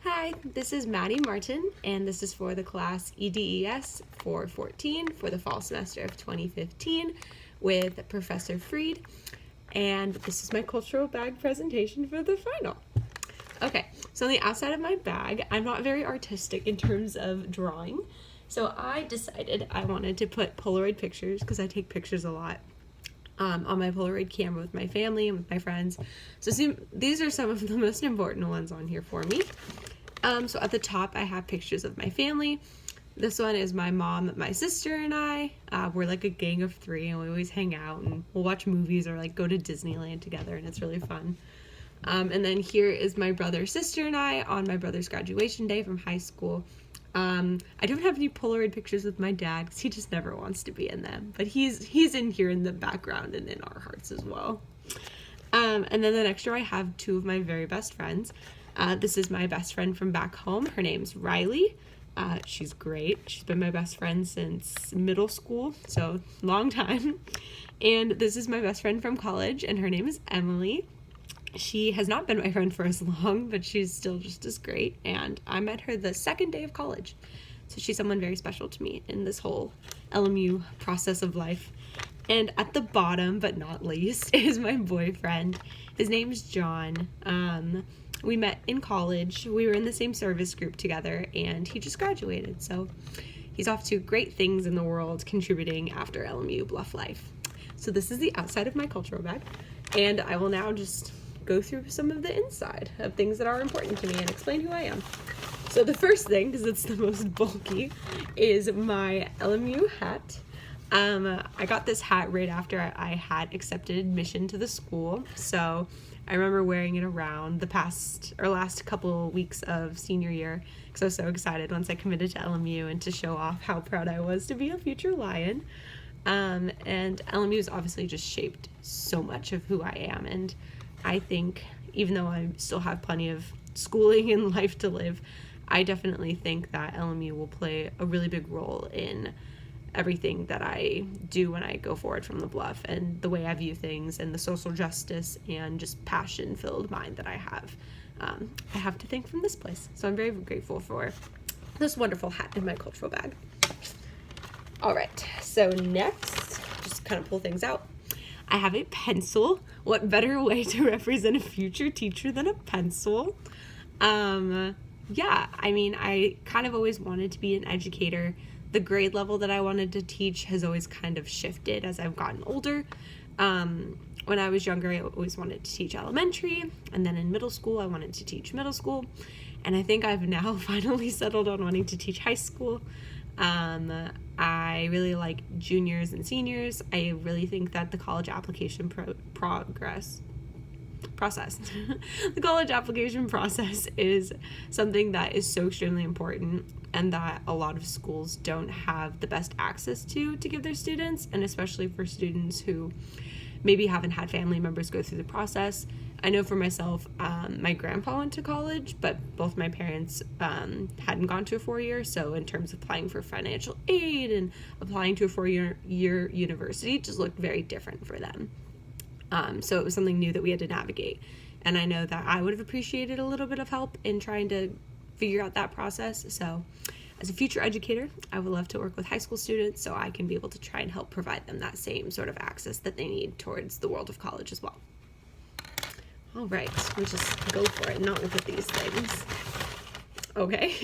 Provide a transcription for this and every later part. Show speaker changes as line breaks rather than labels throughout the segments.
Hi, this is Maddie Martin, and this is for the class EDES 414 for the fall semester of 2015 with Professor Freed, and this is my cultural bag presentation for the final. Okay, so on the outside of my bag, I'm not very artistic in terms of drawing, so I decided I wanted to put Polaroid pictures, because I take pictures a lot, on my Polaroid camera with my family and with my friends. So these are some of the most important ones on here for me. So at the top, I have pictures of my family. This one is my mom, my sister, and I. We're like a gang of three, and we always hang out, and we'll watch movies or like go to Disneyland together, and it's really fun. And then here is my brother, sister, and I on my brother's graduation day from high school. I don't have any Polaroid pictures with my dad because he just never wants to be in them, but he's in here in the background and in our hearts as well. And then the next row I have two of my very best friends. This is my best friend from back home. Her name's Riley. She's great. She's been my best friend since middle school, so long time. And this is my best friend from college, and her name is Emily. She has not been my friend for as long, but she's still just as great, and I met her the second day of college. So she's someone very special to me in this whole LMU process of life. And at the bottom, but not least, is my boyfriend. His name's John. We met in college. We were in the same service group together, and he just graduated. So he's off to great things in the world, contributing after LMU Bluff life. So this is the outside of my cultural bag, and I will now just go through some of the inside of things that are important to me and explain who I am. So the first thing, because it's the most bulky, is my LMU hat. I got this hat right after I had accepted admission to the school, so I remember wearing it around the last couple weeks of senior year because I was so excited once I committed to LMU and to show off how proud I was to be a future Lion. And LMU has obviously just shaped so much of who I am, and I think even though I still have plenty of schooling and life to live, I definitely think that LMU will play a really big role in everything that I do when I go forward from the Bluff, and the way I view things, and the social justice and just passion-filled mind that I have to thank from this place. So I'm very grateful for this wonderful hat in my cultural bag. All right, so next, just kind of pull things out. I have a pencil. What better way to represent a future teacher than a pencil? Yeah, I mean, I kind of always wanted to be an educator. The grade level that I wanted to teach has always kind of shifted as I've gotten older. When I was younger, I always wanted to teach elementary, and then in middle school, I wanted to teach middle school, and I think I've now finally settled on wanting to teach high school. I really like juniors and seniors. I really think that the college application process the college application process is something that is so extremely important, and that a lot of schools don't have the best access to give their students, and especially for students who maybe haven't had family members go through the process. I know for myself, my grandpa went to college, but both my parents hadn't gone to a 4-year, so in terms of applying for financial aid and applying to a 4-year university, it just looked very different for them. So it was something new that we had to navigate, and I know that I would have appreciated a little bit of help in trying to figure out that process. So as a future educator, I would love to work with high school students so I can be able to try and help provide them that same sort of access that they need towards the world of college as well. All right, we just go for it, not look at these things. Okay,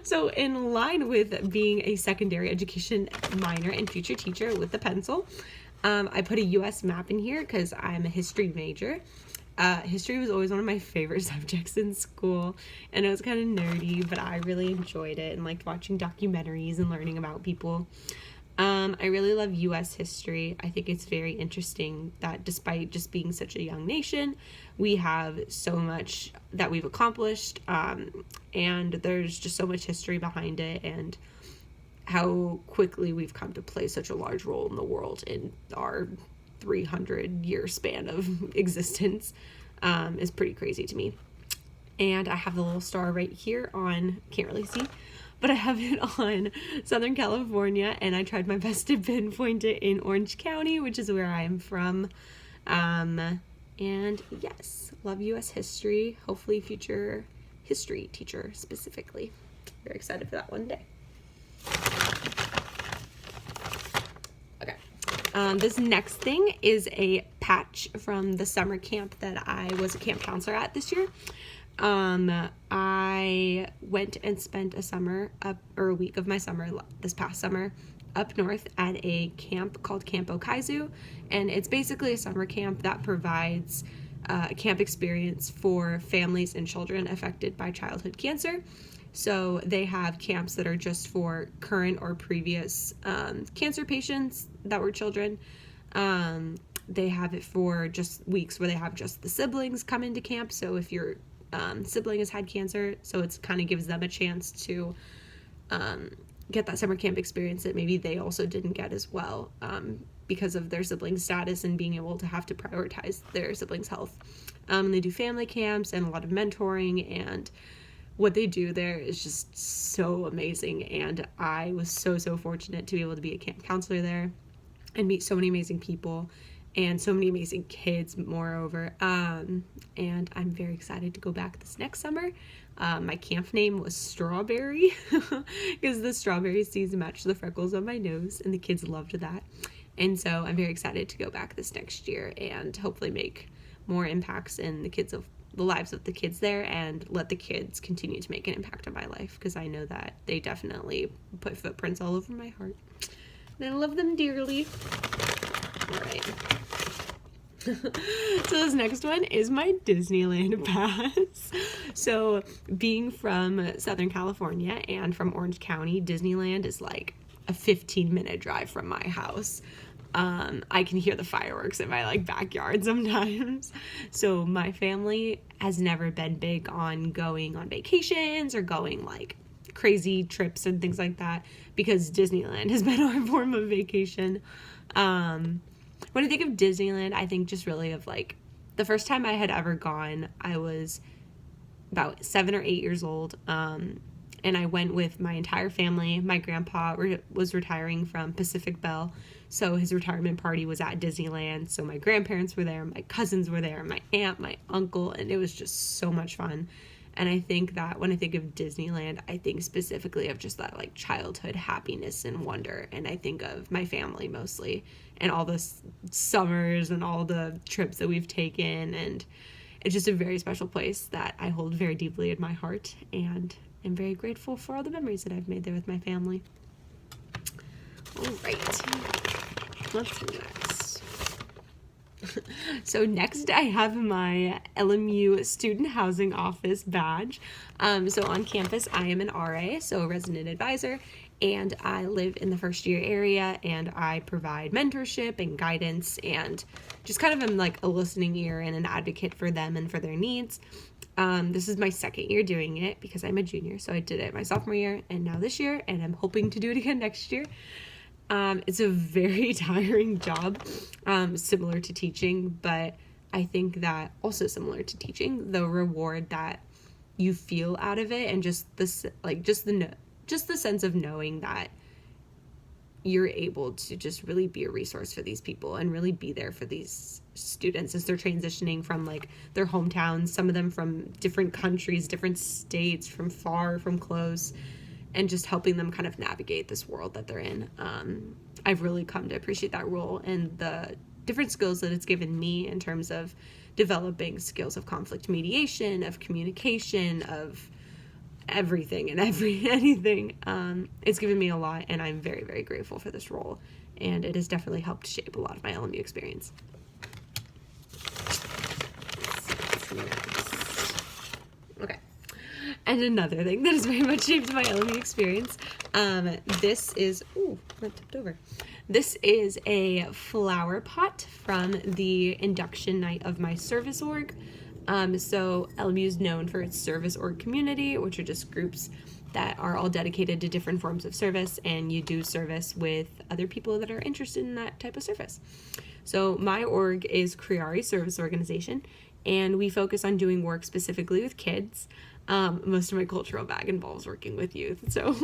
so in line with being a secondary education minor and future teacher with the pencil, I put a U.S. map in here because I'm a history major. History was always one of my favorite subjects in school, and it was kind of nerdy, but I really enjoyed it and liked watching documentaries and learning about people. I really love U.S. history. I think it's very interesting that despite just being such a young nation, we have so much that we've accomplished, and there's just so much history behind it, and how quickly we've come to play such a large role in the world in our 300-year span of existence is pretty crazy to me. And I have the little star right here on, can't really see, but I have it on Southern California, and I tried my best to pinpoint it in Orange County, which is where I am from. And yes, love U.S. history. Hopefully future history teacher specifically. Very excited for that one day. Okay. This next thing is a patch from the summer camp that I was a camp counselor at this year. I went and spent a week of my summer this past summer up north at a camp called Camp Okaizu, and it's basically a summer camp that provides a camp experience for families and children affected by childhood cancer. So they have camps that are just for current or previous cancer patients that were children. They have it for just weeks where they have just the siblings come into camp. So if your sibling has had cancer, so it's kind of gives them a chance to get that summer camp experience that maybe they also didn't get as well because of their sibling status and being able to have to prioritize their siblings' health. They do family camps and a lot of mentoring, and what they do there is just so amazing. And I was so fortunate to be able to be a camp counselor there and meet so many amazing people and so many amazing kids, moreover. And I'm very excited to go back this next summer. My camp name was Strawberry because the strawberry seeds match the freckles on my nose, and the kids loved that. And so I'm very excited to go back this next year and hopefully make more impacts in the lives of the kids there, and let the kids continue to make an impact on my life, because I know that they definitely put footprints all over my heart. And I love them dearly. All right. So this next one is my Disneyland pass. So being from Southern California and from Orange County, Disneyland is like a 15-minute drive from my house. I can hear the fireworks in my backyard sometimes. So my family has never been big on going on vacations or going crazy trips and things like that, because Disneyland has been our form of vacation. When I think of Disneyland, I think just really of the first time I had ever gone, I was about 7 or 8 years old. And I went with my entire family. My grandpa was retiring from Pacific Bell, so his retirement party was at Disneyland. So my grandparents were there, my cousins were there, my aunt, my uncle, and it was just so much fun. And I think that when I think of Disneyland, I think specifically of just that childhood happiness and wonder. And I think of my family mostly, and all the summers and all the trips that we've taken. And it's just a very special place that I hold very deeply in my heart, and I'm very grateful for all the memories that I've made there with my family. All right, what's next? So next I have my LMU Student Housing Office badge. So on campus I am an RA, so a resident advisor, and I live in the first year area, and I provide mentorship and guidance, and just kind of am a listening ear and an advocate for them and for their needs. This is my second year doing it because I'm a junior, so I did it my sophomore year and now this year, and I'm hoping to do it again next year. It's a very tiring job, similar to teaching, but I think that also similar to teaching, the reward that you feel out of it, and just the sense of knowing that you're able to just really be a resource for these people and really be there for these students as they're transitioning from their hometowns, some of them from different countries, different states, from far, from close, and just helping them kind of navigate this world that they're in. I've really come to appreciate that role and the different skills that it's given me in terms of developing skills of conflict mediation, of communication, of everything and anything. It's given me a lot, and I'm very, very grateful for this role, and it has definitely helped shape a lot of my LMU experience. Okay. And another thing that has very much shaped my LMU experience, this is, I tipped over. This is a flower pot from the induction night of my service org. So LMU is known for its service org community, which are just groups that are all dedicated to different forms of service, and you do service with other people that are interested in that type of service. So my org is Creari Service Organization, and we focus on doing work specifically with kids. Most of my cultural bag involves working with youth, so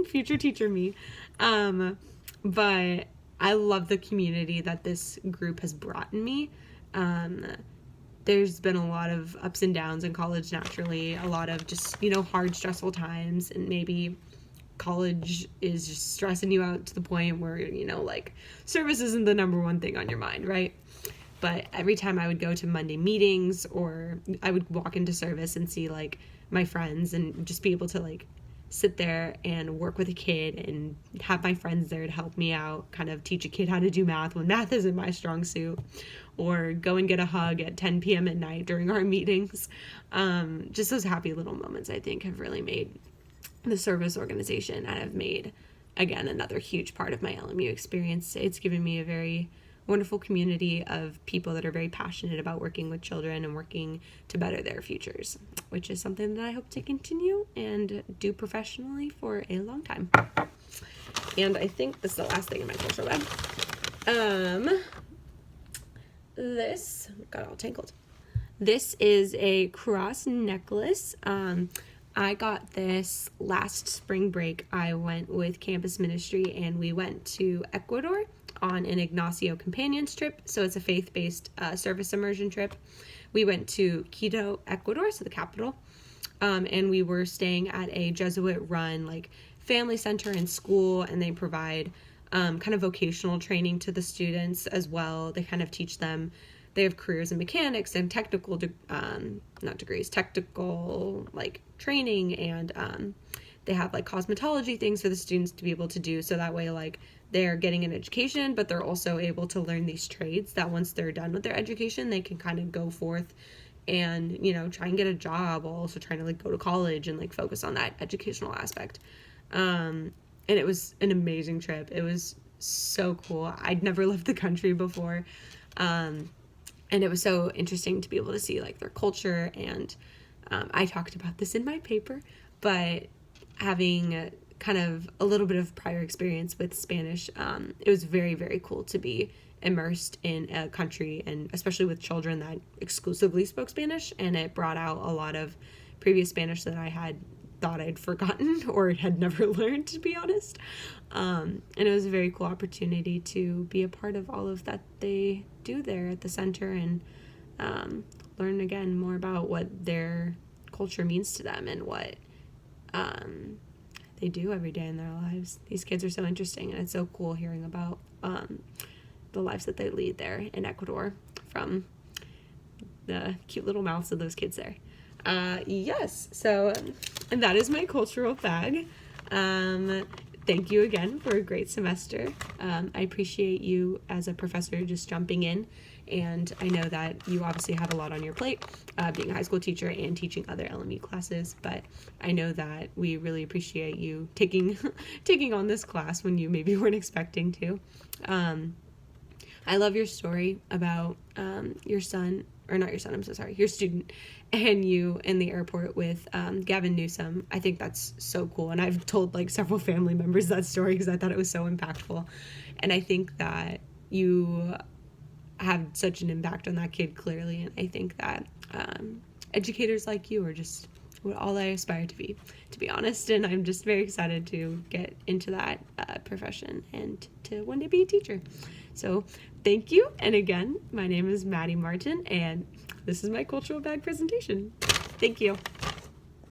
future teacher me. But I love the community that this group has brought in me. there's been a lot of ups and downs in college naturally, a lot of just, hard, stressful times, and maybe college is just stressing you out to the point where, like, service isn't the number one thing on your mind, right? But every time I would go to Monday meetings, or I would walk into service and see, like, my friends and just be able to, like, sit there and work with a kid and have my friends there to help me out, kind of teach a kid how to do math when math isn't my strong suit, or go and get a hug at 10 p.m. at night during our meetings. Just those happy little moments, I think, have really made the service organization and have made, again, another huge part of my LMU experience. It's given me a very wonderful community of people that are very passionate about working with children and working to better their futures, which is something that I hope to continue and do professionally for a long time. And I think this is the last thing in my cultural bag. This got all tangled. This is a cross necklace. I got this last spring break. I went with campus ministry and we went to Ecuador on an Ignacio Companions trip. So it's a faith-based service immersion trip. We went to Quito, Ecuador, so the capital, and we were staying at a Jesuit-run like family center and school, and they provide kind of vocational training to the students as well. They kind of teach them. They have careers in mechanics and technical, technical like training, and they have like cosmetology things for the students to be able to do. So that way, like, they're getting an education, but they're also able to learn these trades that once they're done with their education, they can kind of go forth and, try and get a job while also trying to like go to college and like focus on that educational aspect. And it was an amazing trip. It was so cool. I'd never left the country before. And it was so interesting to be able to see like their culture. And I talked about this in my paper, but having kind of a little bit of prior experience with Spanish, it was very, very cool to be immersed in a country, and especially with children that exclusively spoke Spanish, and it brought out a lot of previous Spanish that I had thought I'd forgotten or had never learned, to be honest. And it was a very cool opportunity to be a part of all of that they do there at the center, and learn again more about what their culture means to them and what they do every day in their lives. These kids are so interesting, and it's so cool hearing about the lives that they lead there in Ecuador from the cute little mouths of those kids there. Yes, so and that is my cultural bag. Thank you again for a great semester. I appreciate you as a professor just jumping in, and I know that you obviously have a lot on your plate, being a high school teacher and teaching other LME classes, but I know that we really appreciate you taking on this class when you maybe weren't expecting to. I love your story about your son, or not your son, I'm so sorry, your student, and you in the airport with Gavin Newsom. I think that's so cool, and I've told like several family members that story because I thought it was so impactful, and I think that you have such an impact on that kid clearly, and I think that educators like you are just what all I aspire to be honest, and I'm just very excited to get into that profession and to one day be a teacher. So thank you, and again, my name is Maddie Martin, and this is my cultural bag presentation. Thank you.